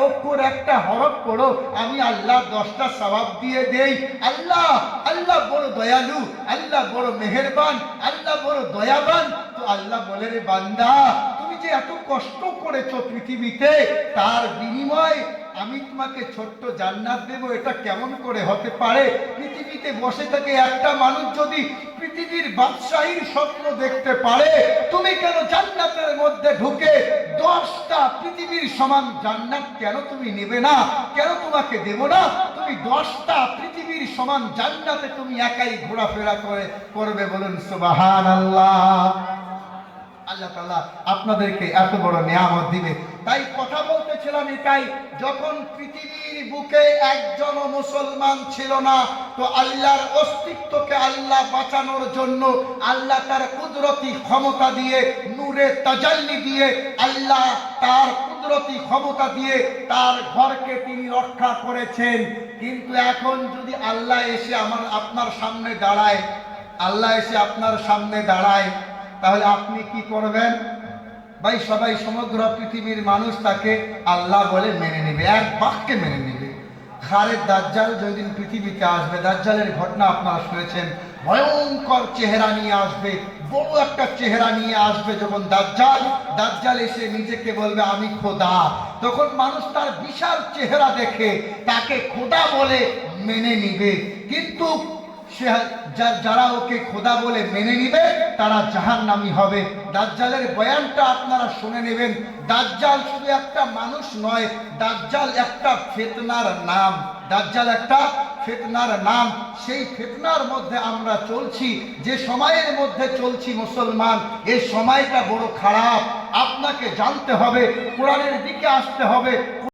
অক্ষর একটা হরফ পড়ো, আমি আল্লাহ 10টা সওয়াব দিয়ে দেই। আল্লাহ আল্লাহ বড় দয়ালু, আল্লাহ বড় মেহেরবান, আল্লাহ বড় দয়াবান। তো আল্লাহ বলে, রে বান্দা, তুমি যে এত কষ্ট করেছো পৃথিবীতে, তার বিনিময় আমি তোমাকে ছোট্ট জান্নাত দেব, এটা কেমন করে হতে পারে? পৃথিবীতে বসে থেকে একটা মানুষ যদি পৃথিবীর বাদশাহীর স্বপ্ন দেখতে পারে, তুমি কেন জান্নাতের মধ্যে ঢুকে 10টা পৃথিবীর সমান জান্নাত কেন তুমি নেবে না? কেন তোমাকে দেব না? তুমি 10টা পৃথিবীর সমান জান্নাতে তুমি একাই ঘোরাফেরা করবে। বলুন সুবহানাল্লাহ। আল্লাহ তাআলা আপনাদেরকে এত বড় নিয়ামত দিবে। তাই কথা বলতেছিলাম এটাই, যখন পৃথিবীর বুকে একজন মুসলমান ছিল না, তো আল্লাহর অস্তিত্বকে আল্লাহ বাঁচানোর জন্য আল্লাহ তার কুদরতি ক্ষমতা দিয়ে, নূরে তাজাল্লি দিয়ে, আল্লাহ তার কুদরতি ক্ষমতা দিয়ে তার ঘরকে তিনি রক্ষা করেছেন। কিন্তু এখন যদি আল্লাহ এসে আপনার সামনে দাঁড়ায়, আল্লাহ এসে আপনার সামনে দাঁড়ায়, তাহলে আপনি কি করবেন? ভাই সবাই, সমগ্র পৃথিবীর মানুষ তাকে আল্লাহ বলে মেনে নেবে, এক বাক্যে মেনে নেবে। খারের দাজ্জাল যেদিন পৃথিবীতে আসবে, দাজ্জালের ঘটনা আপনারা শুনেছেন, ভয়ঙ্কর চেহারা নিয়ে আসবে, বড় একটা চেহারা নিয়ে আসবে। যখন দাজ্জাল এসে নিজেকে বলবে আমি খোদা, তখন মানুষ তার বিশাল চেহারা দেখে তাকে খোদা বলে মেনে নিবে। কিন্তু যারা ওকে খোদা বলে মেনে নিবে তারা জাহান্নামী হবে। দাজ্জালের বয়ানটা আপনারা শুনে নেবেন। দাজ্জাল শুধু একটা মানুষ নয়, দাজ্জাল একটা ফিতনার নাম। দাজ্জাল একটা ফিতনার নাম। সেই ফিতনার মধ্যে আমরা চলছি, যে সময়ের মধ্যে চলছি মুসলমান, এই সময়টা বড় খারাপ। আপনাকে জানতে হবে, কোরআনের দিকে আসতে হবে।